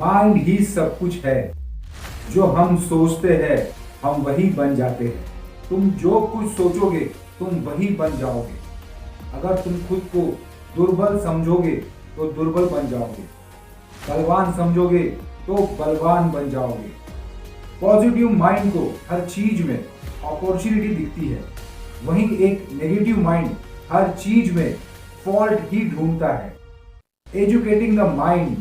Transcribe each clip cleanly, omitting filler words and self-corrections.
Mind ही सब कुछ है। जो हम सोचते हैं हम वही बन जाते हैं। तुम जो कुछ सोचोगे तुम वही बन जाओगे। अगर तुम खुद को दुर्बल समझोगे तो दुर्बल बन जाओगे, बलवान समझोगे तो बलवान बन जाओगे। पॉजिटिव माइंड को हर चीज में अपॉर्चुनिटी दिखती है, वहीं एक नेगेटिव माइंड हर चीज में फॉल्ट ही ढूंढता है। Educating the mind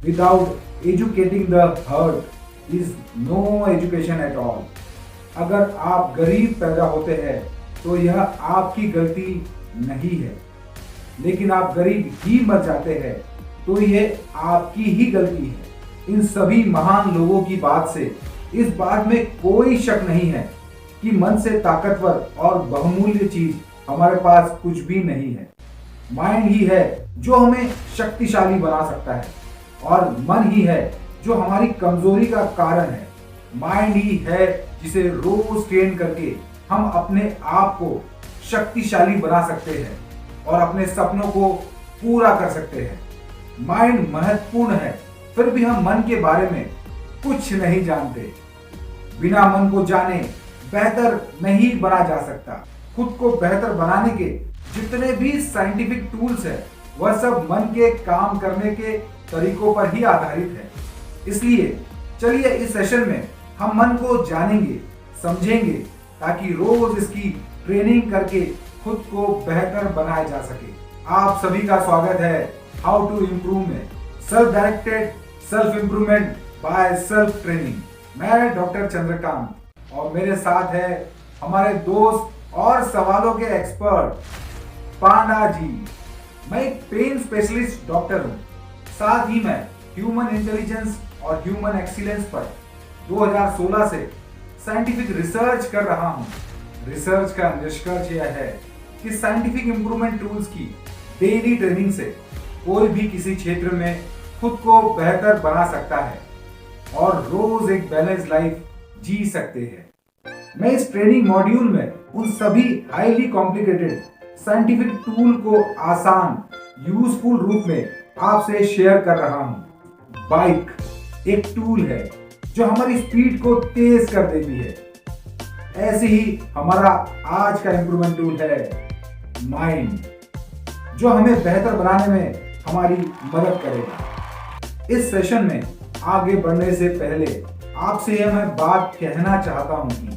without educating the heart is no education at all. अगर आप गरीब पैदा होते हैं तो यह आपकी गलती नहीं है, लेकिन आप गरीब ही मर जाते हैं तो यह आपकी ही गलती है। इन सभी महान लोगों की बात से इस बात में कोई शक नहीं है कि मन से ताकतवर और बहुमूल्य चीज हमारे पास कुछ भी नहीं है। माइंड ही है जो हमें शक्तिशाली बना सकता है और मन ही है जो हमारी कमजोरी का कारण है। माइंड ही है जिसे रोज ट्रेन करके हम अपने आप को शक्तिशाली बना सकते हैं और अपने सपनों को पूरा कर सकते हैं। माइंड महत्वपूर्ण है, फिर भी हम मन के बारे में कुछ नहीं जानते। बिना मन को जाने बेहतर नहीं बना जा सकता। खुद को बेहतर बनाने के जितने भी साइंटिफिक टूल्स हैं वह सब मन के काम करने के तरीकों पर ही आधारित है। इसलिए चलिए इस सेशन में हम मन को जानेंगे, समझेंगे, ताकि रोज इसकी ट्रेनिंग करके खुद को बेहतर बनाया जा सके। आप सभी का स्वागत है हाउ टू इम्प्रूव में, self directed self improvement by self training. मैं डॉक्टर चंद्रकांत और मेरे साथ है हमारे दोस्त और सवालों के एक्सपर्ट पांडा जी। मैं एक पेन स्पेशलिस्ट डॉक्टर हूँ, साथ ही मैं ह्यूमन इंटेलिजेंस और ह्यूमन एक्सीलेंस पर 2016 से साइंटिफिक रिसर्च कर रहा हूँ। रिसर्च का निष्कर्ष यह है कि साइंटिफिक इंप्रूवमेंट टूल्स की डेली ट्रेनिंग से कोई भी किसी क्षेत्र में खुद को बेहतर बना सकता है और रोज एक बैलेंस लाइफ जी सकते हैं। मैं इस ट्रेनिंग मॉड्यूल में उन सभी हाईली कॉम्प्लिकेटेड साइंटिफिक टूल को आसान यूजफुल रूप में आपसे शेयर कर रहा हूँ। बाइक एक टूल है जो हमारी स्पीड को तेज कर देती है, ऐसे ही हमारा आज का इंप्रूवमेंट टूल है माइंड, जो हमें बेहतर बनाने में हमारी मदद करेगा। इस सेशन में आगे बढ़ने से पहले आपसे यह मैं बात कहना चाहता हूं कि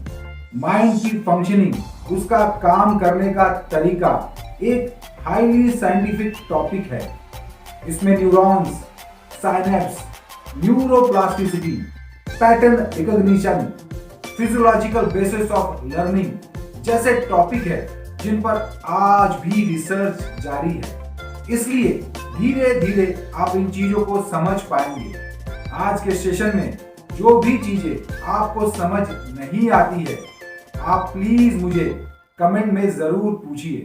माइंड की फंक्शनिंग, उसका काम करने का तरीका एक हाईली साइंटिफिक टॉपिक है। इसमें neurons, synapse, neuroplasticity, pattern recognition, physiological basis of learning जैसे टॉपिक है जिन पर आज भी रिसर्च जारी है। इसलिए धीरे धीरे आप इन चीजों को समझ पाएंगे। आज के सेशन में जो भी चीजें आपको समझ नहीं आती है, आप प्लीज मुझे कमेंट में जरूर पूछिए,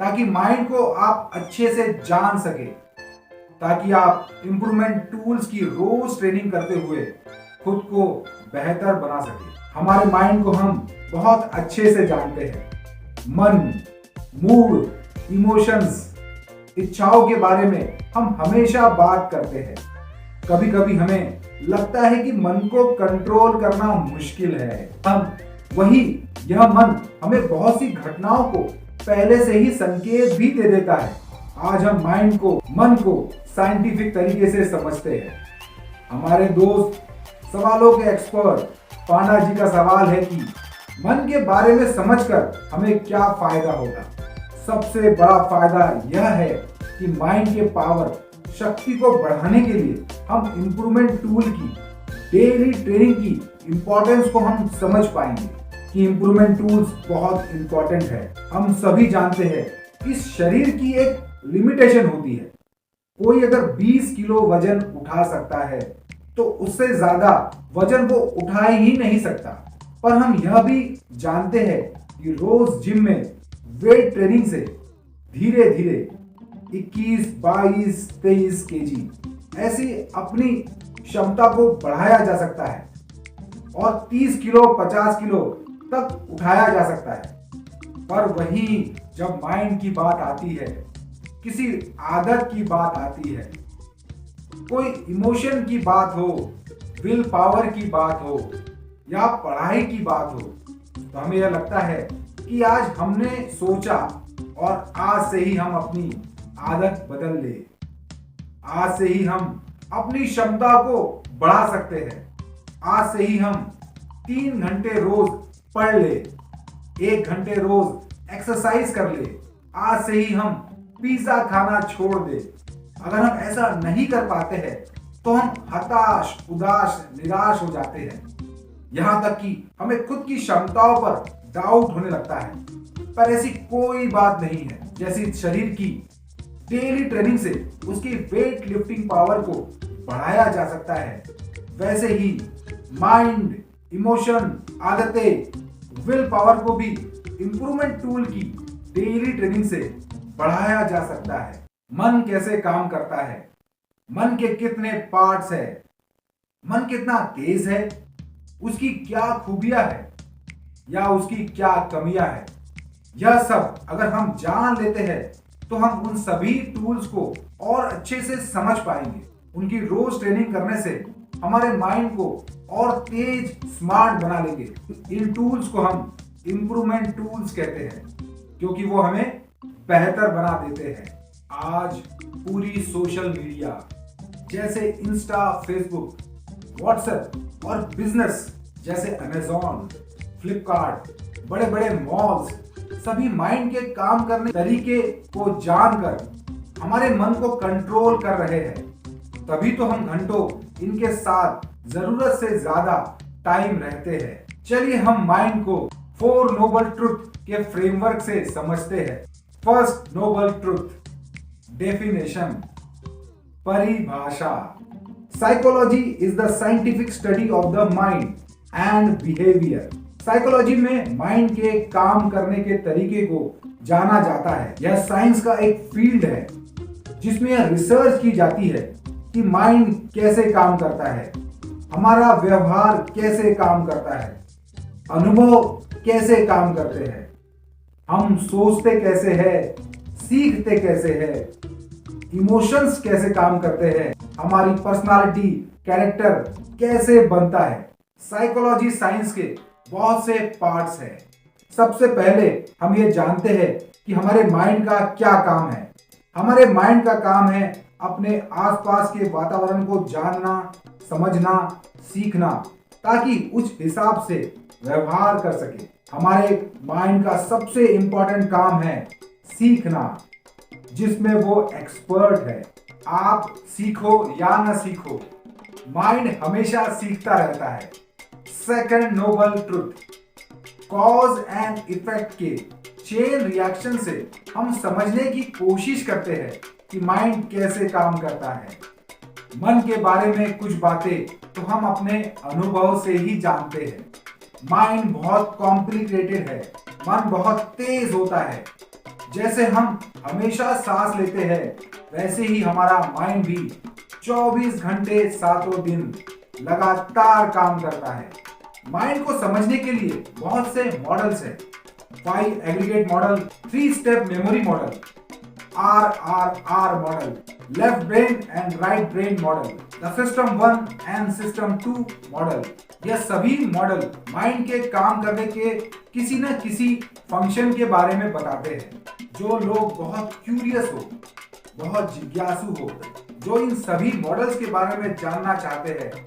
ताकि माइंड को आप अच्छे से जान सके, ताकि आप इंप्रूवमेंट टूल्स की रोज ट्रेनिंग करते हुए खुद को बेहतर बना सके। हमारे माइंड को हम बहुत अच्छे से जानते हैं। मन, मूड, इमोशंस, इच्छाओं के बारे में हम हमेशा बात करते हैं। कभी कभी हमें लगता है कि मन को कंट्रोल करना मुश्किल है। यह मन हमें बहुत सी घटनाओं को पहले से ही संकेत भी दे देता है। आज हम मन को साइंटिफिक तरीके से समझते हैं। हमारे दोस्त सवालों के एक्सपर्ट पांडा जी का सवाल है कि मन के बारे में समझकर हमें क्या फायदा होगा। सबसे बड़ा फायदा यह है कि माइंड के पावर, शक्ति को बढ़ाने के लिए हम इंप्रूवमेंट टूल की डेली ट्रेनिंग की इंपॉर्टेंस को हम समझ पाएंगे कि इंप्रूवमेंट टूल्स बहुत इंपॉर्टेंट है। हम सभी जानते हैं कि शरीर की एक लिमिटेशन होती है। कोई अगर 20 किलो वजन उठा सकता है तो उससे ज्यादा वजन वो उठा ही नहीं सकता। पर हम यह भी जानते हैं कि रोज जिम में वेट ट्रेनिंग से धीरे धीरे 21, 22, 23 केजी ऐसी अपनी क्षमता को बढ़ाया जा सकता है और 30 किलो 50 किलो तक उठाया जा सकता है। पर वहीं जब माइंड की बात आती है, किसी आदत की बात आती है, कोई इमोशन की बात हो, विल पावर की बात हो या पढ़ाई की बात हो, तो हमें यह लगता है कि आज हमने सोचा और आज से ही हम अपनी आदत बदल ले। आज से ही हम अपनी क्षमता को बढ़ा सकते हैं। आज से ही हम 3 घंटे रोज पढ़ ले, 1 घंटे रोज एक्सरसाइज कर ले। आज से ही हम पिज्जा खाना छोड़ दे। अगर हम ऐसा नहीं कर पाते हैं तो हम हताश, उदास, निराश हो जाते हैं। यहां तक कि हमें खुद की क्षमताओं पर डाउट होने लगता है। पर ऐसी कोई बात नहीं है। जैसी शरीर की डेली ट्रेनिंग से उसकी वेट लिफ्टिंग पावर को बढ़ाया जा सकता है, वैसे ही माइंड, इमोशन, आदतें, विल पावर को भी इंप्रूवमेंट टूल की डेली ट्रेनिंग से बढ़ाया जा सकता है। मन कैसे काम करता है, मन के कितने पार्ट्स है, मन कितना तेज है, उसकी क्या खूबियां है या उसकी क्या कमियां है, यह सब अगर हम जान लेते हैं तो हम उन सभी टूल्स को और अच्छे से समझ पाएंगे। उनकी रोज ट्रेनिंग करने से हमारे माइंड को और तेज, स्मार्ट बना लेंगे। इन टूल्स को हम इंप्रूवमेंट टूल्स कहते हैं क्योंकि वो हमें बेहतर बना देते हैं। आज पूरी सोशल मीडिया जैसे इंस्टा, फेसबुक, व्हाट्सएप और बिजनेस जैसे अमेजॉन, फ्लिपकार्ट, बड़े बड़े मॉल्स सभी माइंड के काम करने तरीके को जानकर हमारे मन को कंट्रोल कर रहे हैं। तभी तो हम घंटों इनके साथ जरूरत से ज्यादा टाइम रहते हैं। चलिए हम माइंड को 4 नोबल ट्रुथ के फ्रेमवर्क से समझते हैं। फर्स्ट नोबल ट्रुथ, डेफिनेशन, परिभाषा। Psychology is the scientific study of the mind and behaviour. Psychology में माइंड के काम करने के तरीके को जाना जाता है। यह साइंस का एक फील्ड है जिसमें यह रिसर्च की जाती है कि माइंड कैसे काम करता है, हमारा व्यवहार कैसे काम करता है, अनुभव कैसे काम करते हैं, हम सोचते कैसे हैं, सीखते कैसे हैं, इमोशंस कैसे काम करते हैं, हमारी पर्सनालिटी, कैरेक्टर कैसे बनता है। साइकोलॉजी साइंस के बहुत से पार्ट्स हैं। सबसे पहले हम ये जानते हैं कि हमारे माइंड का क्या काम है। हमारे माइंड का काम है अपने आसपास के वातावरण को जानना, समझना, सीखना ताकि उस हिसाब से व्यवहार कर सके। हमारे माइंड का सबसे इंपॉर्टेंट काम है सीखना, जिसमें वो एक्सपर्ट है। आप सीखो या ना सीखो, माइंड हमेशा सीखता रहता है। Second noble truth, cause and effect के चेन रिएक्शन से हम समझने की कोशिश करते हैं कि माइंड कैसे काम करता है। मन के बारे में कुछ बातें तो हम अपने अनुभव से ही जानते हैं। माइंड बहुत कॉम्प्लिकेटेड है, मन बहुत तेज होता है। जैसे हम हमेशा सांस लेते हैं वैसे ही हमारा माइंड भी 24 घंटे 7 दिन लगातार काम करता है। माइंड को समझने के लिए बहुत से मॉडल्स हैं। 5 aggregate model, 3 step memory model, RRR model, left brain and right brain model, the system 1 and system 2 model. यह सभी मॉडल माइंड के काम करने के किसी न किसी फंक्शन के बारे में बताते हैं। जो लोग बहुत क्यूरियस हो, बहुत जिज्ञासु हो, जो इन सभी मॉडल्स के बारे में जानना चाहते हैं,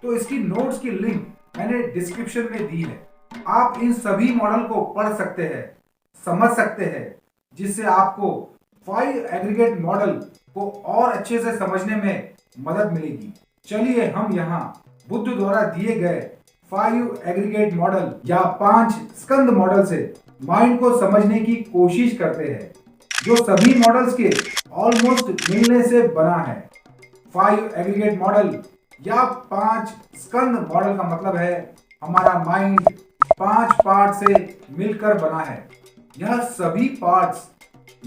तो इसकी नोट्स की लिंक मैंने डिस्क्रिप्शन में दी है। आप इन सभी मॉडल को पढ़ सकते हैं, समझ सकते हैं, जिससे आपको 5 एग्रीगेट मॉडल को और अच्छे से समझने में मदद मिलेगी। चलिए हम यहाँ बुद्ध द्वारा दिए गए 5 एग्रीगेट मॉडल या 5 स्कंद मॉडल से माइंड को समझने की कोशिश करते हैं, जो सभी मॉडल्स के ऑलमोस्ट मिलने से बना है। 5 एग्रीगेट मॉडल या 5 स्कंद मॉडल का मतलब है हमारा माइंड 5 पार्ट से मिलकर बना है। यह सभी पार्ट्स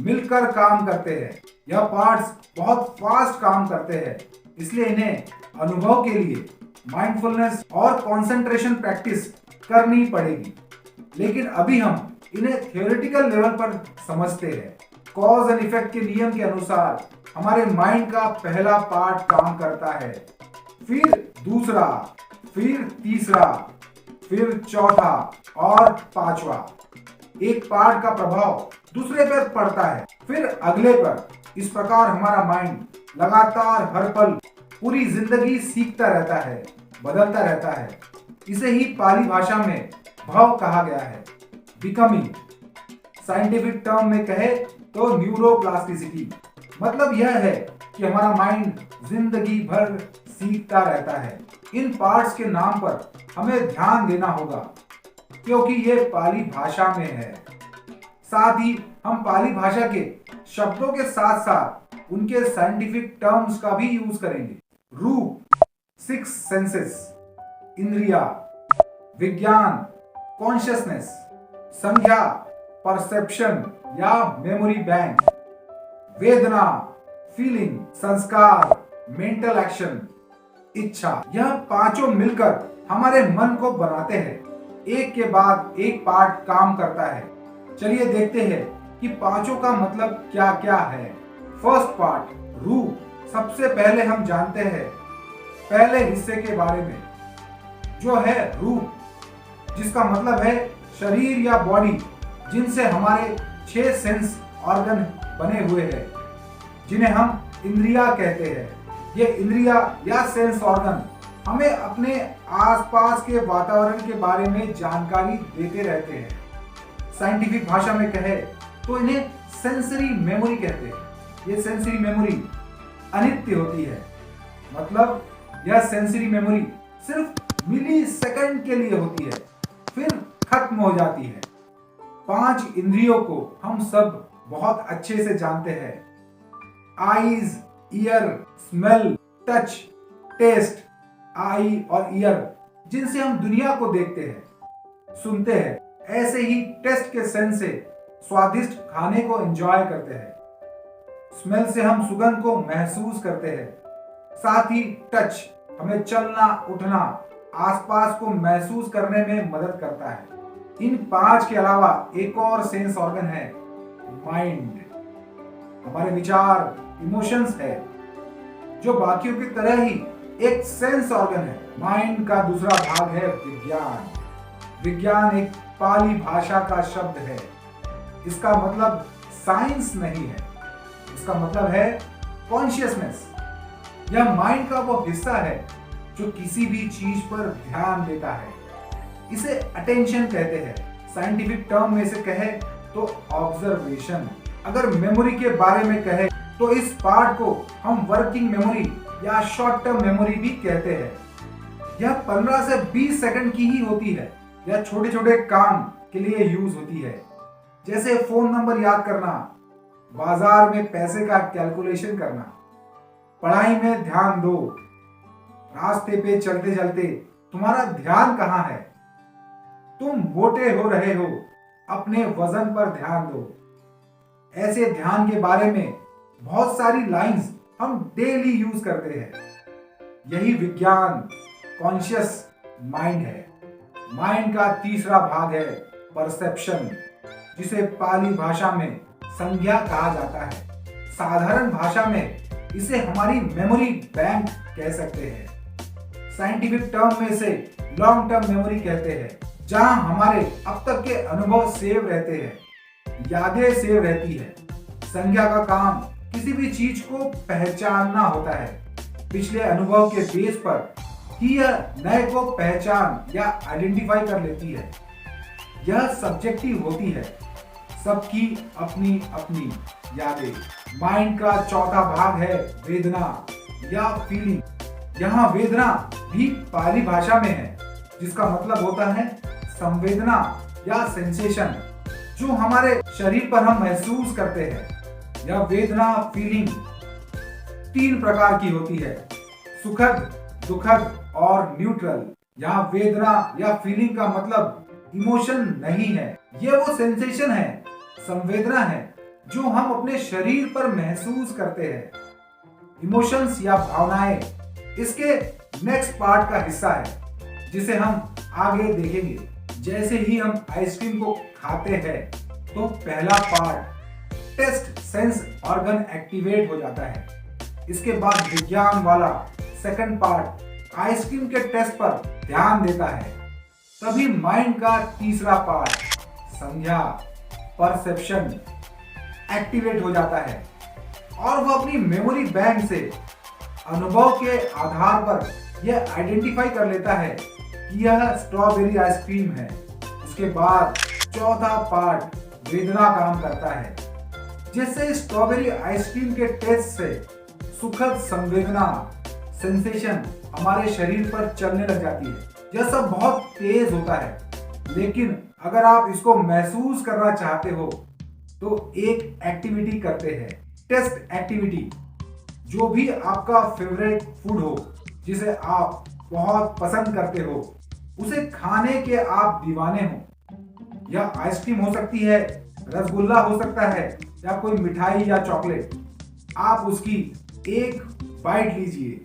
मिलकर काम करते हैं। यह पार्ट्स बहुत फास्ट काम करते हैं, इसलिए इन्हें अनुभव के लिए माइंडफुलनेस और कंसंट्रेशन प्रैक्टिस करनी पड़ेगी। लेकिन अभी हम इन्हें थ्योरेटिकल लेवल पर समझते हैं। कॉज एंड इफेक्ट के नियम के अनुसार हमारे माइंड का पहला पार्ट काम करता है, फिर दूसरा, फिर तीसरा, फिर चौथा और पांचवा। एक पार्ट का प्रभाव दूसरे पर पड़ता है, फिर अगले पर। इस प्रकार हमारा माइंड लगातार हर पल पूरी जिंदगी सीखता रहता है, बदलता रहता है। इसे ही पाली भाषा में भाव कहा गया है, बिकमिंग। साइंटिफिक टर्म में कहे तो न्यूरोप्लास्टिसिटी। मतलब यह है कि हमारा माइंड जिंदगी भर सीखता रहता है। इन पार्ट्स के नाम पर हमें ध्यान देना होगा क्योंकि ये पाली भाषा में है। साथ ही हम पाली भाषा के शब्दों के साथ साथ उनके साइंटिफिक टर्म्स का भी यूज करेंगे। रूप, सिक्स सेंसेस, इंद्रिया, विज्ञान, कॉन्शियसनेस, संज्ञा, परसेप्शन या मेमोरी बैंक, वेदना, फीलिंग, संस्कार, मेंटल एक्शन, इच्छा। यह पांचों मिलकर हमारे मन को बनाते हैं। एक के बाद एक पार्ट काम करता है। चलिए देखते हैं कि पांचों का मतलब क्या क्या है। फर्स्ट पार्ट, रूप। सबसे पहले हम जानते हैं पहले हिस्से के बारे में, जो है रूप, जिसका मतलब है शरीर या बॉडी, जिनसे हमारे 6 सेंस ऑर्गन बने हुए हैं, जिन्हें हम इंद्रिया कहते हैं। ये इंद्रिया या सेंस ऑर्गन हमें अपने आसपास के वातावरण के बारे में जानकारी देते रहते हैं। साइंटिफिक भाषा में कहे तो इन्हें सेंसरी मेमोरी कहते हैं। ये सेंसरी मेमोरी अनित्य होती है, मतलब यह सेंसरी मेमोरी सिर्फ मिली सेकंड के लिए होती है, फिर खत्म हो जाती है। 5 इंद्रियों को हम सब बहुत अच्छे से जानते हैं। Eyes, ear, smell, touch, taste. Eye और ईयर जिनसे हम दुनिया को देखते हैं, सुनते हैं, ऐसे ही टेस्ट के सेंस से स्वादिष्ट खाने को एंजॉय करते हैं। स्मेल से हम सुगंध को महसूस करते हैं। साथ ही टच हमें चलना, उठना, आसपास को महसूस करने में मदद करता है। इन 5 के अलावा एक और सेंस ऑर्गन है, माइंड। हमारे विचार, इमोशंस है, जो बाकियों की तरह ही एक सेंस ऑर्गन है। माइंड का दूसरा भाग है विज्ञान। विज्ञान एक पाली भाषा का शब्द है। इसका मतलब साइंस नहीं है, इसका मतलब है कॉन्शियसनेस। यह माइंड का वो हिस्सा है जो किसी भी चीज पर ध्यान देता है। इसे अटेंशन कहते हैं। साइंटिफिक टर्म में से कहे तो ऑब्जर्वेशन। अगर मेमोरी के बारे में कहे तो इस पार्ट को हम वर्किंग मेमोरी या शॉर्ट टर्म मेमोरी भी कहते हैं। यह 15 से 20 सेकंड की ही होती है। यह छोटे छोटे काम के लिए यूज होती है, जैसे फोन नंबर याद करना, बाजार में पैसे का कैलकुलेशन करना। पढ़ाई में ध्यान दो। रास्ते पे चलते चलते तुम्हारा ध्यान कहाँ है? तुम मोटे हो रहे हो, अपने वजन पर ध्यान दो। ऐसे ध्यान के बारे में बहुत सारी लाइंस हम डेली यूज करते हैं। यही विज्ञान, कॉन्शियस माइंड है। माइंड का तीसरा भाग है परसेप्शन, जिसे पाली भाषा में संज्ञा कहा जाता है। साधारण भाषा में इसे हमारी मेमोरी बैंक कह सकते हैं। साइंटिफिक टर्म में इसे लॉन्ग टर्म मेमोरी कहते हैं, जहां हमारे अब तक के अनुभव सेव रहते हैं, यादें सेव रहती है। संज्ञा का काम किसी भी चीज को पहचानना होता है। पिछले अनुभव के बेस पर ही यह नए को पहचान या आइडेंटिफाई कर लेती है। यह सब्जेक्टिव होती है, सबकी अपनी अपनी यादें। माइंड का चौथा भाग है वेदना या फीलिंग। यहाँ वेदना भी पाली भाषा में है, जिसका मतलब होता है संवेदना या सेंसेशन, जो हमारे शरीर पर हम महसूस करते हैं। यह वेदना, फीलिंग 3 प्रकार की होती है, सुखद, दुखद और न्यूट्रल। यहाँ वेदना या फीलिंग का मतलब इमोशन नहीं है, ये वो सेंसेशन है, संवेदना है जो हम अपने शरीर पर महसूस करते हैं। इमोशंस या भावनाएं इसके नेक्स्ट पार्ट का हिस्सा है, जिसे हम आगे देखेंगे। जैसे ही हम आइसक्रीम को खाते हैं तो पहला part taste sense organ activate हो जाता है। इसके बाद विज्ञान वाला सेकंड पार्ट आइसक्रीम के टेस्ट पर ध्यान देता है। तभी माइंड का तीसरा पार्ट संज्ञा परसेप्शन एक्टिवेट हो जाता है और वो अपनी मेमोरी बैंक से अनुभव के आधार पर यह आइडेंटिफाई कर लेता है कि यह स्ट्रॉबेरी आइसक्रीम है। इसके बाद चौथा पार्ट वेदना काम करता है, जिससे स्ट्रॉबेरी आइसक्रीम के टेस्ट से सुखद संवेदना सेंसेशन हमारे शरीर पर चलने लग जाती है। यह सब बहुत तेज होता है, लेकिन अगर आप इसको महसूस करना चाहते हो तो एक एक्टिविटी करते हैं, टेस्ट एक्टिविटी। जो भी आपका फेवरेट फूड हो, जिसे आप बहुत पसंद करते हो, उसे खाने के आप दीवाने हो। यह आइसक्रीम हो सकती है, रसगुल्ला हो सकता है, या कोई मिठाई या चॉकलेट। आप उसकी एक बाइट लीजिए,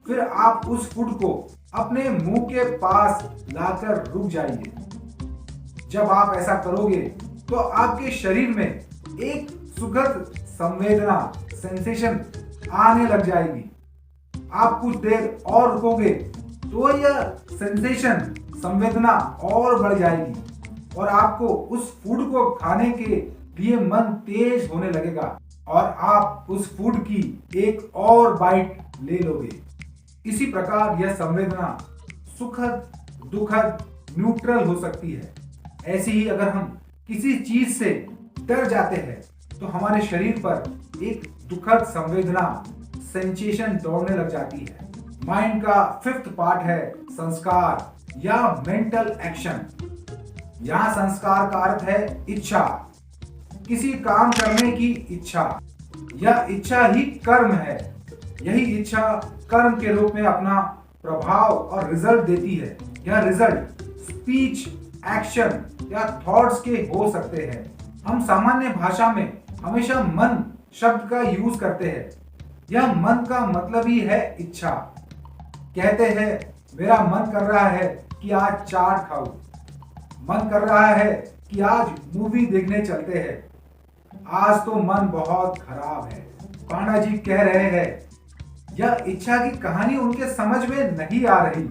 फिर आप उस फूड को अपने मुंह के पास लाकर रुक जाइए। जब आप ऐसा करोगे तो आपके शरीर में एक सुखद संवेदना सेंसेशन आने लग जाएगी। आप कुछ देर और रुकोगे तो यह सेंसेशन संवेदना और बढ़ जाएगी और आपको उस फूड को खाने के लिए मन तेज होने लगेगा और आप उस फूड की एक और बाइट ले लोगे। इसी प्रकार यह संवेदना सुखद, दुखद, न्यूट्रल हो सकती है। ऐसे ही अगर हम किसी चीज से डर जाते हैं तो हमारे शरीर पर एक दुखद संवेदना सेंसेशन दौड़ने लग जाती है। माइंड का फिफ्थ पार्ट है संस्कार या मेंटल एक्शन। यहाँ संस्कार का अर्थ है इच्छा, किसी काम करने की इच्छा। यह इच्छा ही कर्म है। यही इच्छा कर्म के रूप में अपना प्रभाव और रिजल्ट देती है। यह रिजल्ट स्पीच, एक्शन या थॉट्स के हो सकते हैं। हम सामान्य भाषा में हमेशा मन शब्द का यूज करते हैं। यह मन का मतलब ही है इच्छा। कहते हैं मेरा मन कर रहा है कि आज चाट खाऊं, मन कर रहा है कि आज मूवी देखने चलते हैं, आज तो मन बहुत खराब है, पांडा जी कह रहे हैं। यह इच्छा की कहानी उनके समझ में नहीं आ रही।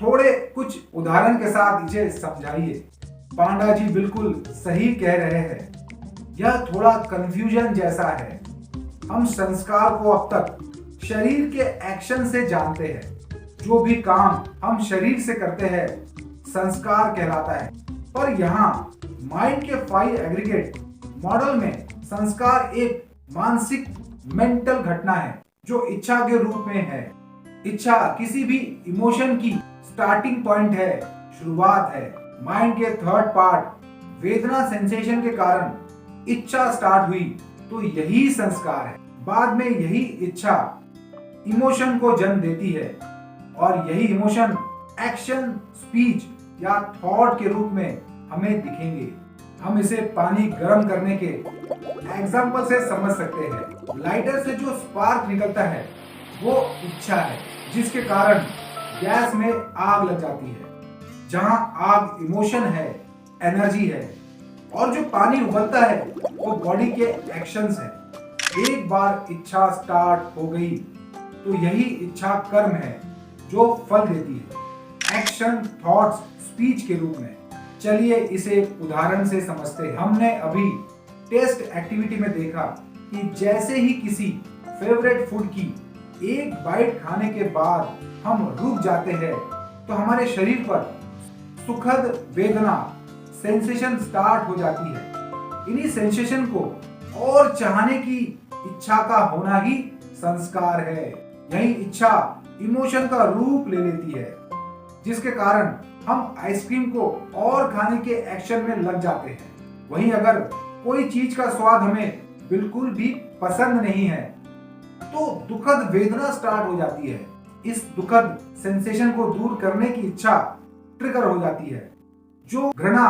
थोड़े कुछ उदाहरण के साथ इसे समझाइए। पांडा जी बिल्कुल सही कह रहे हैं। यह थोड़ा कंफ्यूजन जैसा है। हम संस्कार को अब तक शरीर के एक्शन से जानते हैं। जो भी काम हम शरीर से करते हैं संस्कार कहलाता है। पर यहाँ माइंड के 5 एग्रीगेट मॉडल में संस्कार एक मानसिक मेंटल घटना है जो इच्छा के रूप में है। इच्छा किसी भी इमोशन की स्टार्टिंग पॉइंट है, शुरुआत है। माइंड के थर्ड पार्ट वेदना सेंसेशन के कारण इच्छा स्टार्ट हुई तो यही संस्कार है। बाद में यही इच्छा इमोशन को जन्म देती है और यही इमोशन एक्शन, स्पीच या थॉट के रूप में हमें दिखेंगे। हम इसे पानी गर्म करने के एग्जाम्पल से समझ सकते हैं। लाइटर से जो स्पार्क निकलता है वो इच्छा है, जिसके कारण गैस में आग लग जाती है। जहां आग इमोशन है, एनर्जी है, और जो पानी उबलता है वो बॉडी के एक्शंस है। एक बार इच्छा स्टार्ट हो गई तो यही इच्छा कर्म है जो फल देती है, एक्शन, थॉट्स, स्पीच के रूप में। चलिए इसे उदाहरण से समझते हैं। हमने अभी टेस्ट एक्टिविटी में देखा कि जैसे ही किसी फेवरेट फूड की एक बाइट खाने के बाद हम रुक जाते हैं तो हमारे शरीर पर सुखद वेदना सेंसेशन स्टार्ट हो जाती है। इन्हीं सेंसेशन को और चाहने की इच्छा का होना ही संस्कार है। यही इच्छा इमोशन का रूप ले लेती है, जिसके कारण हम आइसक्रीम को और खाने के एक्शन में लग जाते हैं। वहीं अगर कोई चीज का स्वाद हमें बिल्कुल भी पसंद नहीं है तो दुखद वेदना स्टार्ट हो जाती है। इस दुखद सेंसेशन को दूर करने की इच्छा ट्रिगर हो जाती है, जो घृणा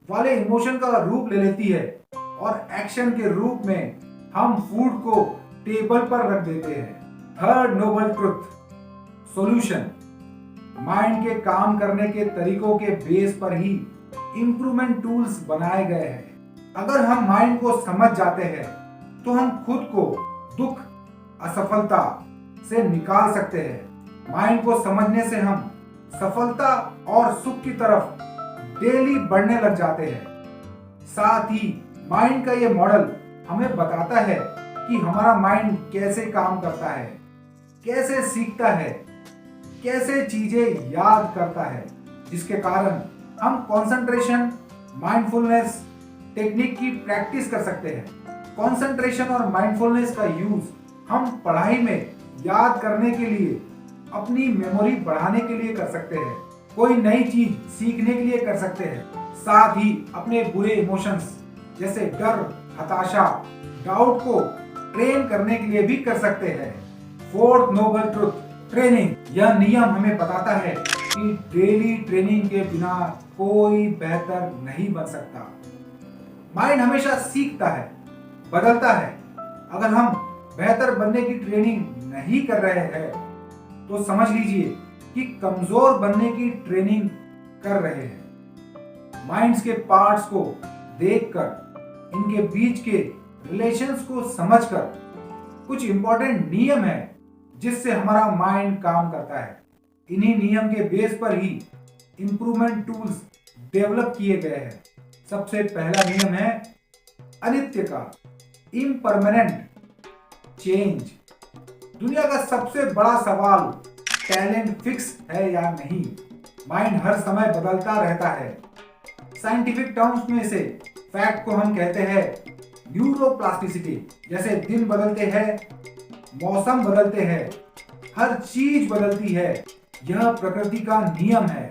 वाले इमोशन का रूप ले लेती है और एक्शन के रूप में हम फूड को टेबल पर रख देते हैं। Third noble truth, solution. Mind के काम करने के तरीकों के बेस पर ही इंप्रूवमेंट टूल्स बनाए गए हैं। अगर हम माइंड को समझ जाते हैं तो हम खुद को दुख, असफलता से निकाल सकते हैं। माइंड को समझने से हम सफलता और सुख की तरफ डेली बढ़ने लग जाते हैं। साथ ही माइंड का ये मॉडल हमें बताता है कि हमारा माइंड कैसे काम करता है, कैसे सीखता है, कैसे चीजें याद करता है, जिसके कारण हम कंसंट्रेशन, माइंडफुलनेस टेक्निक की प्रैक्टिस कर सकते हैं। कंसंट्रेशन और माइंडफुलनेस का यूज हम पढ़ाई में याद करने के लिए, अपनी मेमोरी बढ़ाने के लिए कर सकते हैं, कोई नई चीज सीखने के लिए कर सकते हैं। साथ ही अपने बुरे इमोशंस जैसे डर, हताशा, डाउट को ट्रेन करने के लिए भी कर सकते हैं। Fourth noble truth, training. यह नियम हमें बताता है कि डेली ट्रेनिंग के बिना कोई बेहतर नहीं बन सकता। माइंड हमेशा सीखता है, बदलता है। अगर हम बेहतर बनने की ट्रेनिंग नहीं कर रहे हैं तो समझ लीजिए कि कमजोर बनने की ट्रेनिंग कर रहे हैं। माइंड्स के पार्ट्स को देखकर, इनके बीच के रिलेशंस को समझकर कुछ इंपॉर्टेंट नियम है जिससे हमारा माइंड काम करता है। इन्हीं नियम के बेस पर ही इंप्रूवमेंट टूल्स डेवलप किए गए हैं। सबसे पहला नियम है अनित्य का, इम्परमानेंट चेंज। दुनिया का सबसे बड़ा सवाल टैलेंट फिक्स है या नहीं। माइंड हर समय बदलता रहता है। साइंटिफिक टर्म्स में से फैक्ट को हम कहते हैं न्यूरोप्लास्टिसिटी। जैसे दिन बदलते हैं, मौसम बदलते हैं, हर चीज बदलती है, यह प्रकृति का नियम है।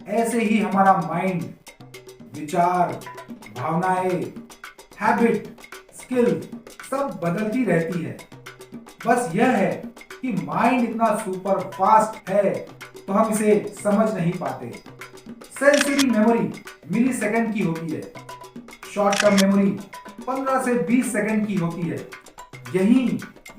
ऐसे ही हमारा माइंड, विचार, भावनाएं, हैबिट, स्किल सब बदलती रहती है। बस यह है कि माइंड इतना सुपर फास्ट है तो हम इसे समझ नहीं पाते। सेंसरी मेमोरी मिली सेकंड की होती है, शॉर्ट टर्म मेमोरी 15 से 20 सेकंड की होती है। यही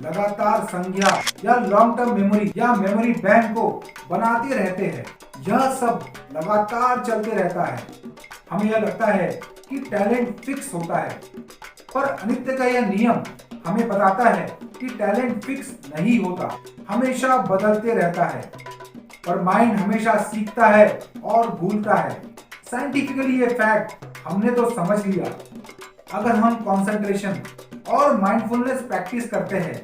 लगातार संज्ञा या लॉन्ग टर्म मेमोरी या मेमोरी बैंक को बनाते रहते हैं। यह सब लगातार चलते रहता है। हमें यह लगता है कि टैलेंट फिक्स होता है, पर अनित्य का यह नियम हमें बताता है कि टैलेंट फिक्स नहीं होता, हमेशा बदलते रहता है। पर माइंड हमेशा सीखता है और भूलता है। साइंटिफिकली ये फैक्ट हमने तो समझ लिया। अगर हम कंसंट्रेशन और माइंडफुलनेस प्रैक्टिस करते हैं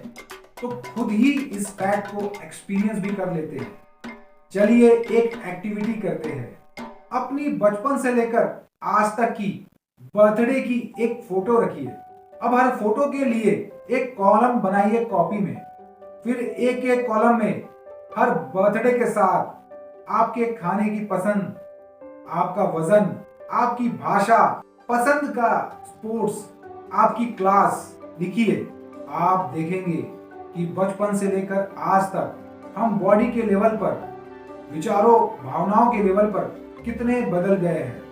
तो खुद ही इस फैक्ट को एक्सपीरियंस भी कर लेते हैं। चलिए एक एक्टिविटी करते हैं। अपनी बचपन से लेकर आज तक की बर्थडे की एक फोटो रखिए। अब हर फोटो के लिए एक कॉलम बनाइए कॉपी में। फिर एक एक कॉलम में हर बर्थडे के साथ आपके खाने की पसंद, आपका वजन, आपकी भाषा, पसंद का स्पोर्ट्स, आपकी क्लास लिखिए। आप देखेंगे कि बचपन से लेकर आज तक हम बॉडी के लेवल पर, विचारों, भावनाओं के लेवल पर कितने बदल गए हैं।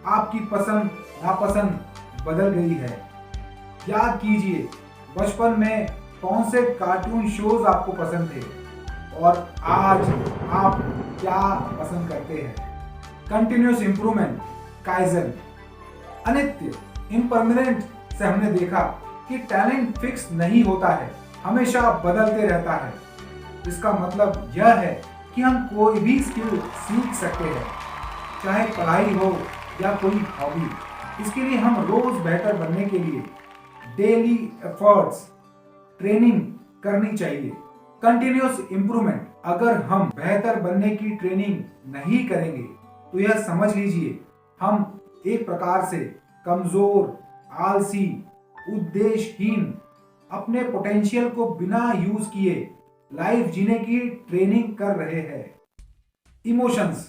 आपकी पसंद नापसंद बदल गई है। याद कीजिए बचपन में कौन से कार्टून शोज आपको पसंद थे और आज आप क्या पसंद करते हैं। Continuous improvement, kaizen. अनित्य, इम्परमानेंट से हमने देखा कि टैलेंट फिक्स नहीं होता है, हमेशा बदलते रहता है। इसका मतलब यह है कि हम कोई भी स्किल सीख सकते हैं, चाहे पढ़ाई हो या कोई हॉबी। इसके लिए हम रोज बेहतर बनने के लिए डेली एफर्ट्स, ट्रेनिंग करनी चाहिए। Continuous improvement. अगर हम बेहतर बनने की ट्रेनिंग नहीं करेंगे तो यह समझ लीजिए हम एक प्रकार से कमजोर, आलसी, उद्देश्यहीन, अपने पोटेंशियल को बिना यूज किए लाइफ जीने की ट्रेनिंग कर रहे हैं। इमोशंस।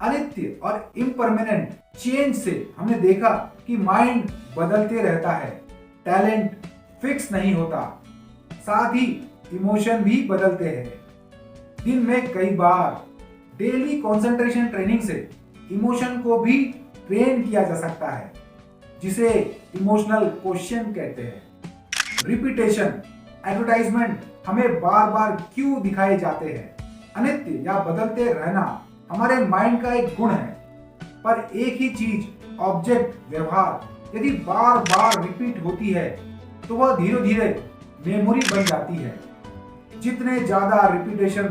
अनित्य और इम्परमानेंट चेंज से हमने देखा कि माइंड बदलते रहता है, टैलेंट फिक्स नहीं होता, साथ ही इमोशन भी बदलते हैं। दिन में कई बार डेली कंसंट्रेशन ट्रेनिंग से इमोशन को भी ट्रेन किया जा सकता है, जिसे इमोशनल क्वेश्चन कहते हैं। रिपीटेशन। एडवर्टाइजमेंट हमें बार बार क्यों दिखाए जाते हैं। अनित्य या बदलते रहना हमारे माइंड का एक गुण है, पर एक ही चीज, ऑब्जेक्ट, व्यवहार यदि बार बार रिपीट होती है तो वह धीरे धीरे मेमोरी बन जाती है। जितने ज्यादा रिपीटेशन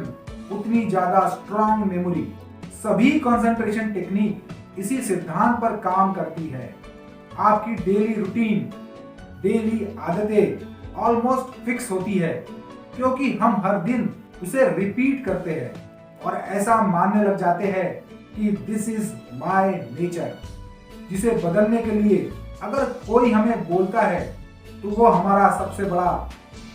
उतनी ज्यादा स्ट्रॉन्ग मेमोरी। सभी कंसंट्रेशन टेक्निक इसी सिद्धांत पर काम करती है। आपकी डेली रूटीन, डेली आदतें ऑलमोस्ट फिक्स होती है क्योंकि हम हर दिन उसे रिपीट करते हैं और ऐसा मानने लग जाते हैं कि दिस इज माय नेचर। जिसे बदलने के लिए अगर कोई हमें बोलता है तो वो हमारा सबसे बड़ा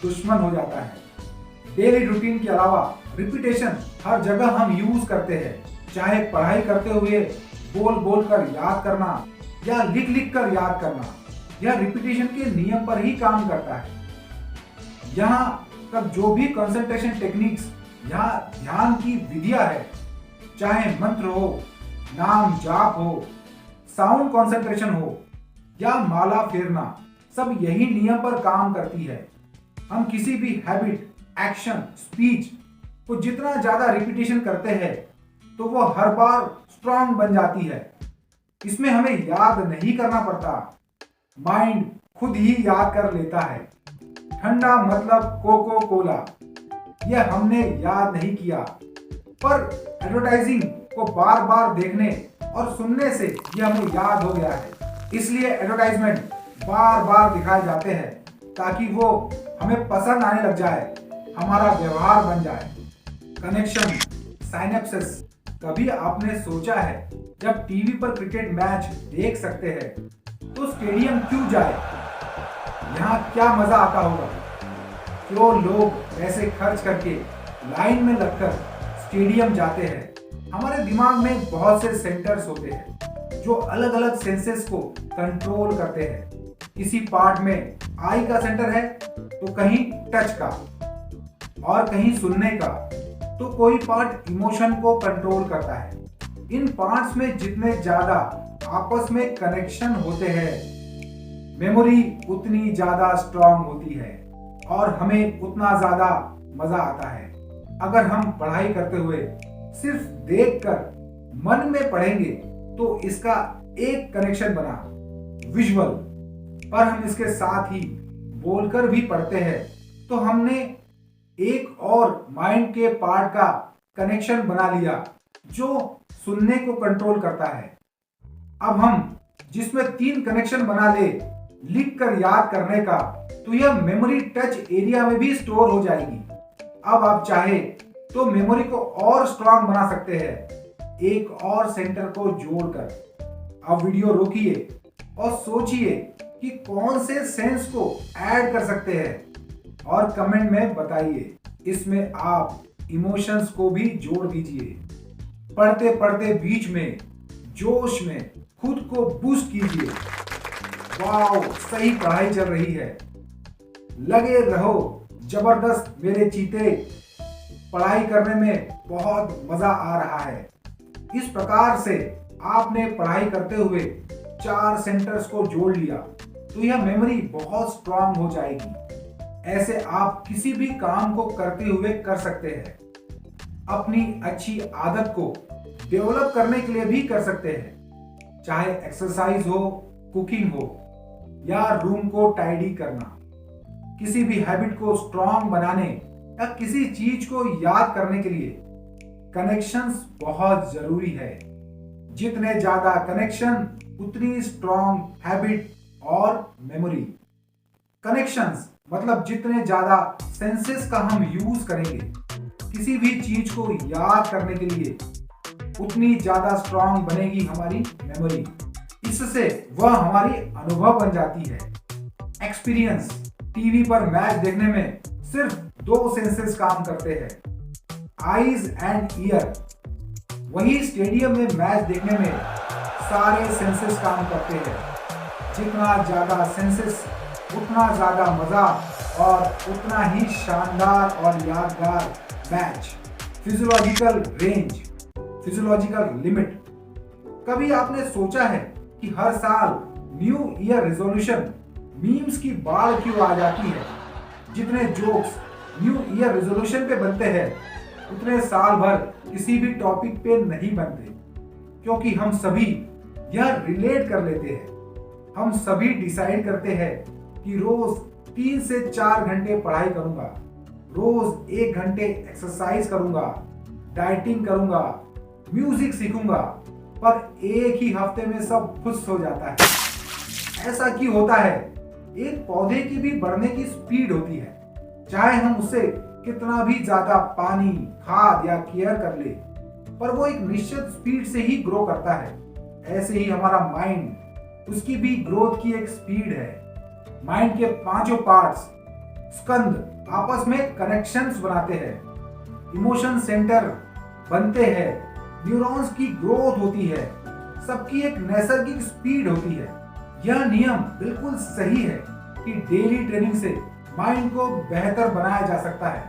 दुश्मन हो जाता है। डेली रूटीन के अलावा रिपीटेशन हर जगह हम यूज करते हैं, चाहे पढ़ाई करते हुए बोल बोल कर याद करना या लिख लिख कर याद करना। यह रिपीटेशन के नियम पर ही काम करता है। यहाँ तक जो भी कंसंट्रेशन टेक्निक्स या ध्यान की विधियां है, चाहे मंत्र हो, नाम जाप हो, साउंड कंसंट्रेशन हो या माला फेरना, सब यही नियम पर काम करती है। हम किसी भी हैबिट, एक्शन, स्पीच को जितना ज्यादा रिपीटेशन करते हैं तो वो हर बार स्ट्रांग बन जाती है। इसमें हमें याद नहीं करना पड़ता, माइंड खुद ही याद कर लेता है। ठंडा मतलब कोको कोला, यह हमने याद नहीं किया, पर एडवर्टाइजिंग को बार बार देखने और सुनने से यह हमें याद हो गया है। इसलिए एडवर्टाइजमेंट बार बार दिखाए जाते हैं ताकि वो हमें पसंद आने लग जाए, हमारा व्यवहार बन जाए। Connection, synapses. कभी आपने सोचा है जब टीवी पर क्रिकेट मैच देख सकते हैं तो स्टेडियम क्यों जाए? यहाँ क्या मजा आता होगा? क्यों लोग पैसे खर्च करके लाइन में लगकर स्टेडियम जाते हैं? हमारे दिमाग में बहुत से सेंटर्स होते हैं जो अलग अलग सेंसेस को कंट्रोल करते हैं। किसी पार्ट में आई का सेंटर है तो कहीं टच का और कहीं सुनने का, तो कोई पार्ट इमोशन को कंट्रोल करता है। इन पार्ट्स में जितने ज्यादा आपस में कनेक्शन होते हैं, मेमोरी उतनी ज्यादा स्ट्रांग होती है और हमें उतना ज्यादा मजा आता है। अगर हम पढ़ाई करते हुए सिर्फ देखकर मन में पढ़ेंगे तो इसका एक कनेक्शन बना, विजुअल, पर हम इसके साथ ही बोलकर भी पढ़ते हैं तो हमने एक और माइंड के पार्ट का कनेक्शन बना लिया जो सुनने को कंट्रोल करता है। अब हम जिसमें 3 कनेक्शन बना ले लिख कर याद करने का, तो यह मेमोरी टच एरिया में भी स्टोर हो जाएगी। अब आप चाहे तो मेमोरी को और स्ट्रांग बना सकते हैं, एक और सेंटर को जोड़कर। अब वीडियो रोकिए और सोचिए कि कौन से सेंस को ऐड कर सकते हैं और कमेंट में बताइए। इसमें आप इमोशंस को भी जोड़ दीजिए। पढ़ते पढ़ते बीच में जोश में खुद को बूस्ट कीजिए। वाओ, सही पढ़ाई चल रही है, लगे रहो, जबरदस्त मेरे चीते, पढ़ाई करने में बहुत मजा आ रहा है। इस प्रकार से आपने पढ़ाई करते हुए 4 सेंटर्स को जोड़ लिया तो यह मेमोरी बहुत स्ट्रांग हो जाएगी। ऐसे आप किसी भी काम को करते हुए कर सकते हैं। अपनी अच्छी आदत को डेवलप करने के लिए भी कर सकते हैं, चाहे एक्सरसाइज हो, कुकिंग हो या रूम को टाइडी करना। किसी भी हैबिट को स्ट्रांग बनाने या किसी चीज को याद करने के लिए कनेक्शंस बहुत जरूरी है। जितने ज्यादा कनेक्शन उतनी स्ट्रांग हैबिट और मेमोरी। कनेक्शंस मतलब जितने ज्यादा सेंसेस का हम यूज करेंगे किसी भी चीज को याद करने के लिए, उतनी ज्यादा स्ट्रांग बनेगी हमारी मेमोरी। इससे वह हमारी अनुभव बन जाती है। एक्सपीरियंस, टीवी पर मैच देखने में सिर्फ 2 सेंसेस काम करते हैं, आईज एंड ईयर। वही स्टेडियम में मैच देखने में सारे सेंसेस काम करते हैं। जितना ज्यादा सेंसेस उतना ज्यादा मजा और उतना ही शानदार और यादगार match. Physiological range, physiological limit. कभी आपने सोचा है कि हर साल न्यू ईयर रेजोल्यूशन मीम्स की बाढ़ क्यों आ जाती है? जितने जोक्स न्यू ईयर रेजोल्यूशन पे बनते हैं उतने साल भर किसी भी टॉपिक पे नहीं बनते, क्योंकि हम सभी यह रिलेट कर लेते हैं। हम सभी डिसाइड करते हैं कि रोज 3 से 4 घंटे पढ़ाई करूंगा, रोज 1 घंटे एक्सरसाइज करूंगा, डाइटिंग करूंगा, म्यूजिक सीखूंगा, पर एक ही हफ्ते में सब खुश हो जाता है। ऐसा क्यों होता है? एक पौधे की भी बढ़ने की स्पीड होती है, चाहे हम उसे कितना भी ज्यादा पानी, खाद या केयर कर ले, पर वो एक निश्चित स्पीड से ही ग्रो करता है। ऐसे ही हमारा माइंड, उसकी भी ग्रोथ की एक स्पीड है। माइंड के पांचों पार्ट्स, स्कंद, आपस में कनेक्शंस बनाते हैं, इमोशन सेंटर बनते हैं, न्यूरॉन्स की ग्रोथ होती है, सबकी एक नैसर्गिक स्पीड होती है। यह नियम बिल्कुल सही है कि डेली ट्रेनिंग से माइंड को बेहतर बनाया जा सकता है,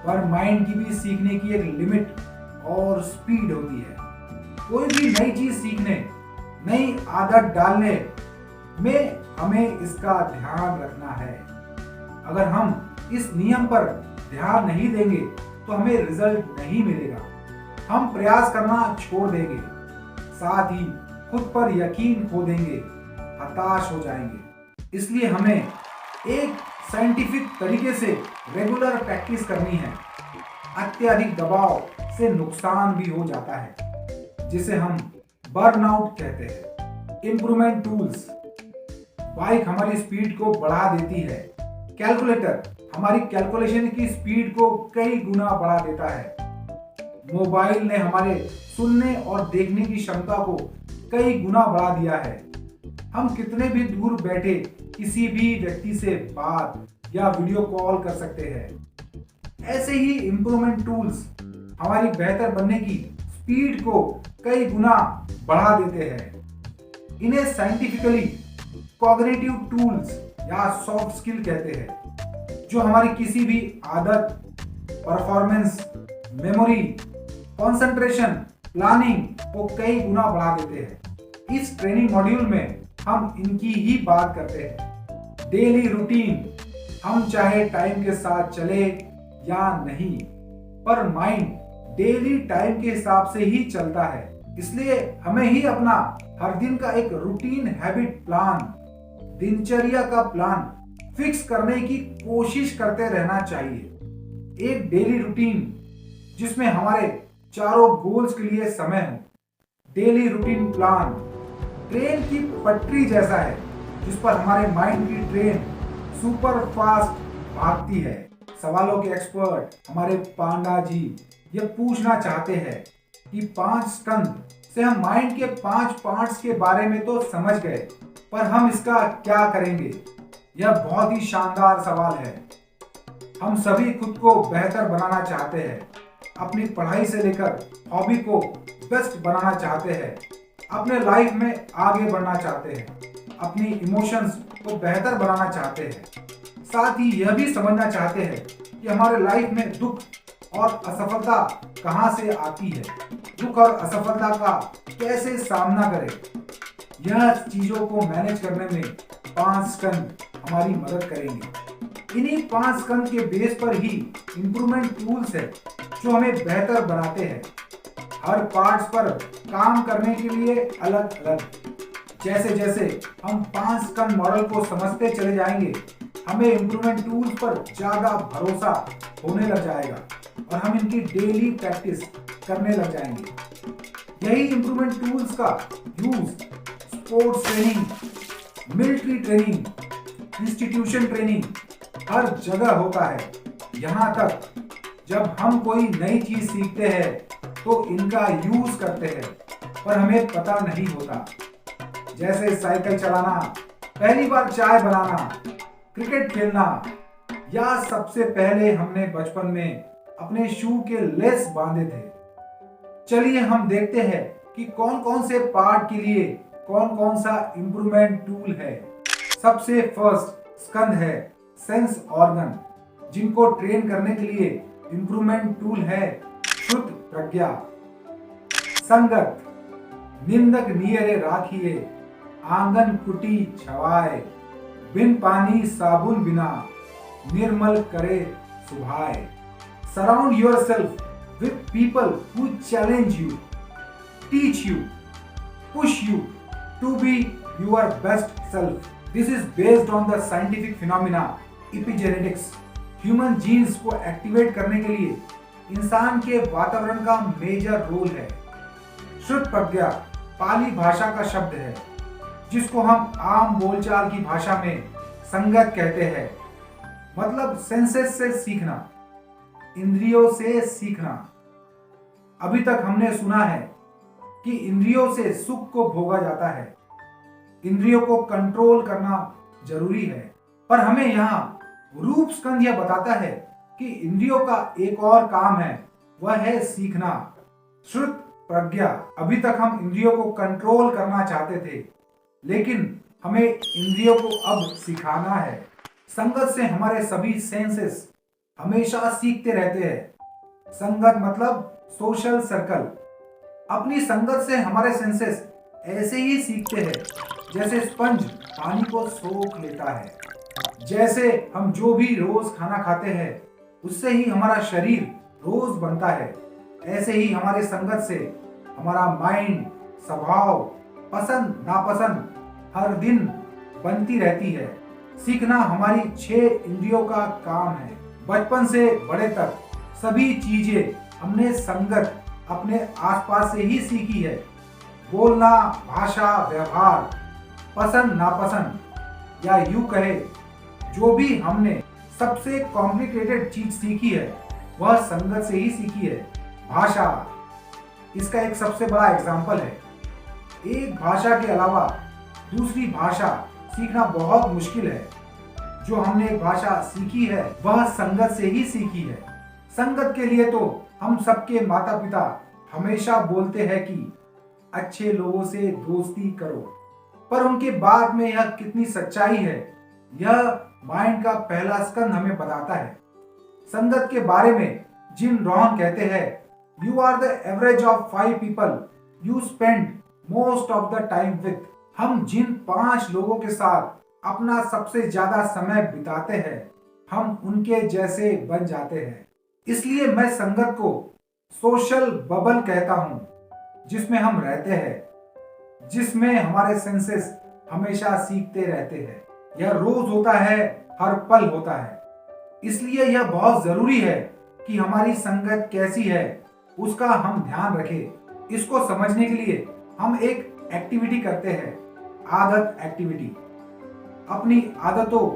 पर माइंड की भी सीखने की एक लिमिट और स्पीड होती है। कोई भी नई चीज सीखने, नई आदत डालने में हमें इसका ध्यान रखना है। अगर हम इस नियम पर ध्यान नहीं देंगे तो हमें रिजल्ट नहीं मिलेगा। हम प्रयास करना छोड़ देंगे, साथ ही खुद पर यकीन खो देंगे, हताश हो जाएंगे। इसलिए हमें एक साइंटिफिक तरीके से रेगुलर प्रैक्टिस करनी है। अत्यधिक दबाव से नुकसान भी हो जाता है, जिसे हम बर्नआउट कहते हैं। इंप्रूवमेंट टूल्स, बाइक हमारी स्पीड को बढ़ा देती है। कैलकुलेटर हमारी कैलकुलेशन की स्पीड को कई गुना बढ़ा देता है। मोबाइल ने हमारे सुनने और देखने की क्षमता को कई गुना बढ़ा दिया है। हम कितने भी दूर बैठे किसी भी व्यक्ति से बात या वीडियो कॉल कर सकते हैं। ऐसे ही इंप्रूवमेंट टूल्स हमारी बेहतर बनने की स्पीड को कई गुना बढ़ा देते हैं। इन्हें साइंटिफिकली कॉग्निटिव टूल्स या सॉफ्ट स्किल कहते हैं, जो हमारी किसी भी आदत, परफॉर्मेंस, मेमोरी, कंसंट्रेशन, प्लानिंग को कई गुना बढ़ा देते हैं। इस ट्रेनिंग मॉड्यूल में हम इनकी ही बात करते हैं। डेली रूटीन, हम चाहे टाइम के साथ चले या नहीं, पर माइंड डेली टाइम के हिसाब से ही चलता है। इसलिए हमें ही अपना हर दिन का एक रूटीन हैबिट प्लान, दिनचर्या का प्लान फिक्स करने की कोशिश करते रहना चाहिए। एक डेली रूटीन जिसमें हमारे चारों गोल्स के लिए समय हो। डेली रूटीन प्लान ट्रेन की पटरी जैसा है, जिस पर हमारे माइंड की ट्रेन सुपर फास्ट भागती है। सवालों के एक्सपर्ट हमारे पांडा जी ये पूछना चाहते हैं कि 5 स्कंद से हम माइंड के 5 पार्ट्स के बारे में तो समझ गए, पर हम इसका क्या करेंगे? यह बहुत ही शानदार सवाल है। हम सभी खुद को बेहतर बनाना चाहते हैं, अपनी पढ़ाई से लेकर हॉबी को बेस्ट बनाना चाहते हैं, अपने लाइफ में आगे बढ़ना चाहते हैं, अपनी इमोशंस को बेहतर बनाना चाहते हैं, साथ ही यह भी समझना चाहते हैं कि हमारे लाइफ में दुख और असफलता कहां से आती है, दुख और असफलता का कैसे सामना करें। यह चीजों को मैनेज करने में 5 स्कंद हमारी मदद करेंगे। इन्हीं 5 स्कंद के बेस पर ही इंप्रूवमेंट टूल्स है, जो हमें बेहतर बनाते हैं। हर पार्ट्स पर काम करने के लिए अलग अलग। जैसे जैसे हम 5 स्कंद मॉडल को समझते चले जाएंगे, हमें इंप्रूवमेंट टूल्स पर ज्यादा भरोसा होने लग जाएगा और हम इनकी डेली प्रैक्टिस करने लग जाएंगे। यही इंप्रूवमेंट टूल्स का use sports training, military training, institution training हर जगह होता है। यहाँ तक जब हम कोई नई चीज सीखते हैं तो इनका यूज करते हैं, पर हमें पता नहीं होता। जैसे साइकिल चलाना, पहली बार चाय बनाना, क्रिकेट खेलना, या सबसे पहले हमने बचपन में अपने शू के लेस बांधे थे। चलिए हम देखते हैं कि कौन कौन से पार्ट के लिए कौन कौन सा इंप्रूवमेंट टूल है। सबसे फर्स्ट स्कंद है सेंस ऑर्गन, जिनको ट्रेन करने के लिए इंप्रूवमेंट टूल है शुद्ध प्रज्ञा। संगत, निंदक नियरे राखिए, आंगन कुटी छवाए, बिन पानी साबुन बिना, निर्मल करे सुभाए। Surround yourself with people who challenge you, teach you, push you to be your best self. This is based on the scientific phenomena epigenetics human genes को एक्टिवेट करने के लिए इंसान के वातावरण का मेजर रोल है। श्रुत प्रज्ञा पाली भाषा का शब्द है जिसको हम आम बोलचाल की भाषा में संगत कहते हैं। मतलब सेंसेस से सीखना, इंद्रियों से सीखना। अभी तक हमने सुना है कि इंद्रियों से सुख को भोगा जाता है, इंद्रियों को कंट्रोल करना जरूरी है, पर हमें यहाँ रूप स्कंद यह बताता है कि इंद्रियों का एक और काम है, वह है सीखना। श्रुत प्रज्ञा, अभी तक हम इंद्रियों को कंट्रोल करना चाहते थे, लेकिन हमें इंद्रियों को अब सिखाना है। संगत से हमारे सभी सेंसेस हमेशा सीखते रहते हैं। संगत मतलब सोशल सर्कल। अपनी संगत से हमारे सेंसेस ऐसे ही सीखते हैं जैसे स्पंज पानी को सोख लेता है। जैसे हम जो भी रोज खाना खाते हैं उससे ही हमारा शरीर रोज बनता है, ऐसे ही हमारे संगत से हमारा माइंड, स्वभाव, पसंद नापसंद हर दिन बनती रहती है। सीखना हमारी 6 इंद्रियों का काम है। बचपन से बड़े तक सभी चीजें हमने संगत अपने आसपास से ही सीखी है। बोलना, भाषा, व्यवहार, पसंद नापसंद, या यूं कहे जो भी हमने सबसे कॉम्प्लिकेटेड चीज सीखी है वह संगत से ही सीखी है। भाषा इसका एक सबसे बड़ा एग्जाम्पल है। एक भाषा के अलावा दूसरी भाषा सीखना बहुत मुश्किल है। जो हमने एक भाषा सीखी है वह संगत से ही सीखी है। संगत के लिए तो हम सबके माता पिता हमेशा बोलते हैं कि अच्छे लोगों से दोस्ती करो, पर उनके बाद में यह कितनी सच्चाई है यह माइंड का पहला स्कंद हमें बताता है। संगत के बारे में जिम रॉन कहते हैं, you are the average of 5 people you spend most of the time with. हम जिन 5 लोगों के साथ अपना सबसे ज्यादा समय बिताते हैं हम उनके जैसे बन जाते हैं। इसलिए मैं संगत को सोशल बबल कहता हूं, जिसमें हम रहते हैं, जिसमें हमारे सेंसेस हमेशा सीखते रहते हैं। यह रोज होता है, हर पल होता है। इसलिए यह बहुत जरूरी है कि हमारी संगत कैसी है उसका हम ध्यान रखें। इसको समझने के लिए हम एक एक्टिविटी करते हैं, आदत एक्टिविटी। अपनी आदतों,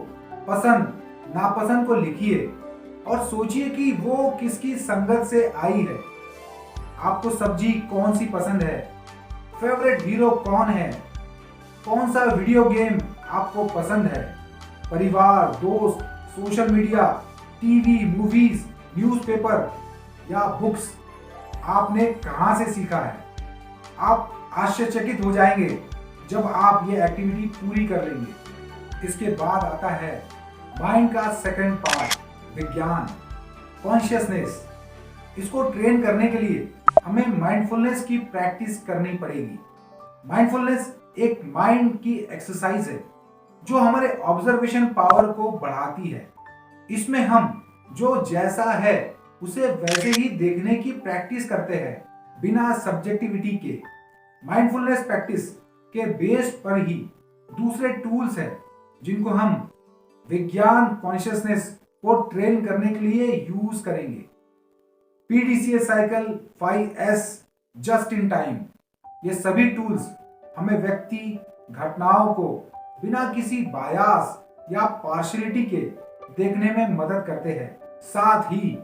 पसंद नापसंद को लिखिए और सोचिए कि वो किसकी संगत से आई है। आपको सब्जी कौन सी पसंद है, फेवरेट हीरो कौन है, कौन सा वीडियो गेम आपको पसंद है, परिवार, दोस्त, social media, TV, movies, newspaper या बुक्स आपने कहां से सीखा है। आप आश्चर्यचकित हो जाएंगे जब आप ये एक्टिविटी पूरी कर लेंगे। इसके बाद आता है माइंड का सेकंड पार्ट, विज्ञान, कॉन्शियसनेस। इसको ट्रेन करने के लिए हमें माइंडफुलनेस की प्रैक्टिस करनी पड़ेगी। माइंडफुलनेस एक माइंड की एक्सरसाइज है जो हमारे ऑब्जर्वेशन पावर को बढ़ाती है। इसमें हम जो जैसा है उसे वैसे ही देखने की प्रैक्टिस करते हैं, बिना सब्जेक्टिविटी के। माइंडफुलनेस प्रैक्टिस के बेस पर ही दूसरे टूल्स हैं जिनको हम विज्ञान कॉन्शियसनेस को ट्रेन करने के लिए यूज करेंगे। PDCA cycle, 5S, just in time, ये सभी टूल्स हमें व्यक्ति, घटनाओं को बिना किसी बायास या पार्शियलिटी के देखने में मदद करते हैं। साथ ही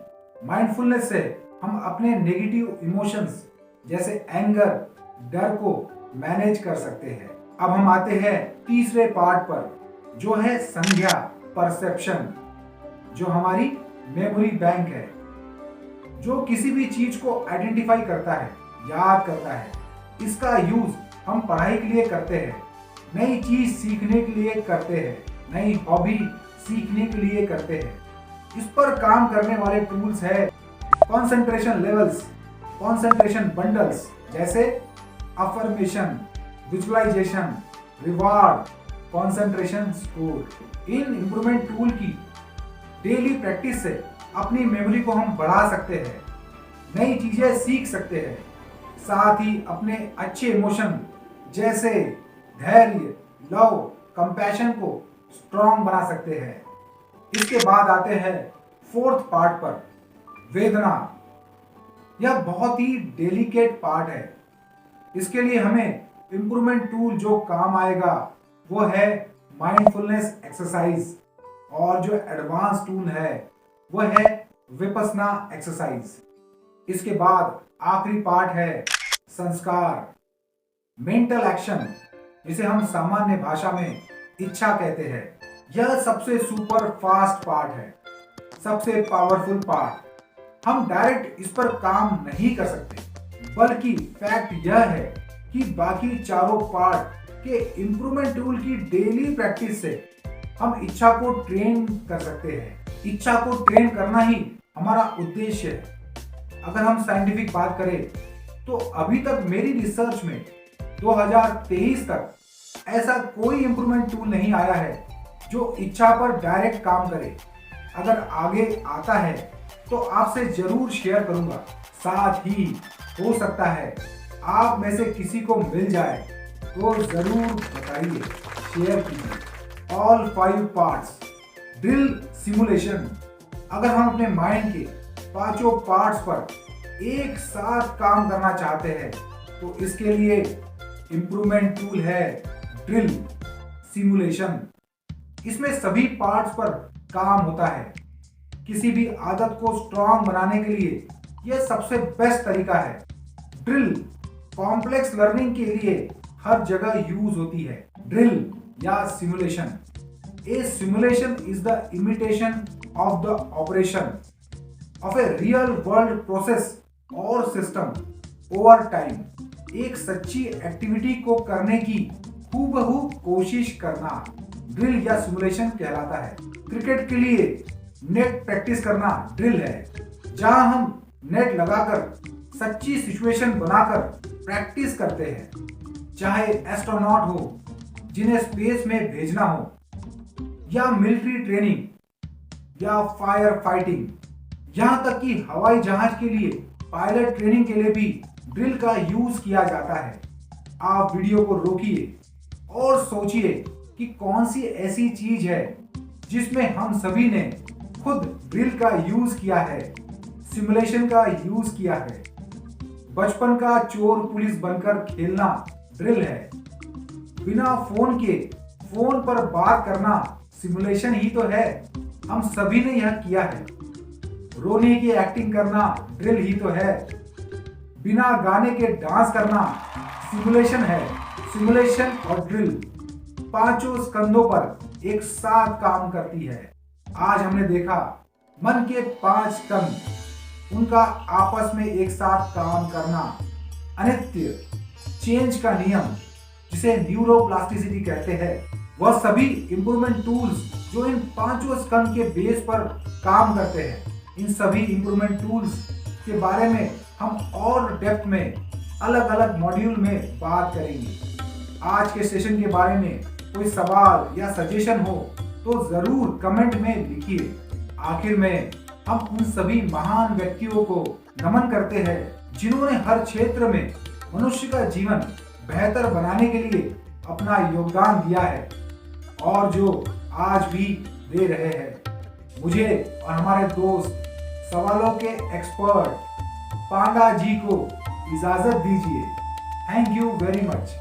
माइंडफुलनेस से हम अपने नेगेटिव इमोशंस जैसे एंगर, डर को मैनेज कर सकते हैं। अब हम आते हैं तीसरे पार्ट पर, जो है संज्ञा, परसेप्शन, जो हमारी मेमोरी बैंक है, जो किसी भी चीज को आइडेंटिफाई करता है, याद करता है। इसका यूज हम पढ़ाई के लिए करते हैं, नई चीज सीखने के लिए करते हैं, नई हॉबी सीखने के लिए करते हैं। इस पर काम करने वाले टूल्स है कंसंट्रेशन लेवल्स, कंसंट्रेशन बंडल्स, जैसे affirmation, visualisation, reward, concentration score. इन इंप्रूवमेंट टूल की डेली प्रैक्टिस से अपनी मेमोरी को हम बढ़ा सकते हैं, नई चीजें सीख सकते हैं, साथ ही अपने अच्छे इमोशन जैसे धैर्य, लव, कंपैशन को स्ट्रॉन्ग बना सकते हैं। इसके बाद आते हैं फोर्थ पार्ट पर, वेदना। यह बहुत ही डेलिकेट पार्ट है। इसके लिए हमें इंप्रूवमेंट टूल जो काम आएगा वो है माइंडफुलनेस एक्सरसाइज, और जो एडवांस टूल है वो है विपस्सना एक्सरसाइज। इसके बाद आखिरी पार्ट है संस्कार, मेंटल एक्शन, जिसे हम सामान्य भाषा में इच्छा कहते हैं। यह सबसे सुपर फास्ट पार्ट है, सबसे पावरफुल पार्ट। हम डायरेक्ट इस पर काम नहीं कर सकते, बल्कि फैक्ट यह है कि बाकी चारों पार्ट के इंप्रूवमेंट टूल की डेली प्रैक्टिस से हम इच्छा को ट्रेन कर सकते हैं। इच्छा को ट्रेन करना ही हमारा उद्देश्य है। अगर हम साइंटिफिक बात करें तो अभी तक मेरी रिसर्च में 2023 तक ऐसा कोई इंप्रूवमेंट टूल नहीं आया है जो इच्छा पर डायरेक्ट काम करे। अगर आगे आता है तो आपसे जरूर शेयर करूंगा। साथ ही हो सकता है आप में से किसी को मिल जाए तो जरूर बताइए, शेयर कीजिए। All 5 parts drill simulation. अगर हम अपने माइंड के पांचों पार्ट्स पर एक साथ काम करना चाहते हैं तो इसके लिए इंप्रूवमेंट टूल है ड्रिल सिमुलेशन। इसमें सभी पार्ट्स पर काम होता है। किसी भी आदत को स्ट्रांग बनाने के लिए यह सबसे बेस्ट तरीका है। ड्रिल कॉम्प्लेक्स लर्निंग के लिए हर जगह यूज होती है। ड्रिल या simulation. A simulation is the imitation of the operation of a real world process और सिस्टम ओवर टाइम। एक सच्ची एक्टिविटी को करने की हूबहू कोशिश करना ड्रिल या सिमुलेशन कहलाता है। क्रिकेट के लिए नेट प्रैक्टिस करना ड्रिल है, जहां हम नेट लगाकर सच्ची सिचुएशन बनाकर प्रैक्टिस करते हैं। चाहे एस्ट्रोनॉट हो जिन्हें स्पेस में भेजना हो, या मिलिट्री ट्रेनिंग या फायर फाइटिंग, यहां तक कि हवाई जहाज के लिए पायलट ट्रेनिंग के लिए भी ड्रिल का यूज किया जाता है। आप वीडियो को रोकिए और सोचिए कि कौन सी ऐसी चीज है जिसमें हम सभी ने खुद ड्रिल का यूज किया है, सिमुलेशन का यूज किया है। बचपन का चोर पुलिस बनकर खेलना ड्रिल है। बिना फोन के फोन पर बात करना सिमुलेशन ही तो है, हम सभी ने यह किया है। रोने की एक्टिंग करना ड्रिल ही तो है। बिना गाने के डांस करना सिमुलेशन है। सिमुलेशन और ड्रिल पांचों स्कंदों पर एक साथ काम करती है। आज हमने देखा मन के 5 स्कंद, उनका आपस में एक साथ काम करना, अनित्य, चेंज का नियम जिसे न्यूरोप्लास्टिसिटी कहते हैं, वह सभी इंप्रूवमेंट टूल्स जो इन पांचों स्कंद के बेस पर काम करते हैं। इन सभी इंप्रूवमेंट टूल्स के बारे में हम और डेप्थ में अलग अलग मॉड्यूल में बात करेंगे। आज के सेशन के बारे में कोई सवाल या सजेशन हो तो जरूर कमेंट में लिखिए। आखिर में हम उन सभी महान व्यक्तियों को नमन करते हैं जिन्होंने हर क्षेत्र में मनुष्य का जीवन बेहतर बनाने के लिए अपना योगदान दिया है और जो आज भी दे रहे हैं। मुझे और हमारे दोस्त सवालों के एक्सपर्ट पांडा जी को इजाजत दीजिए। Thank you very much.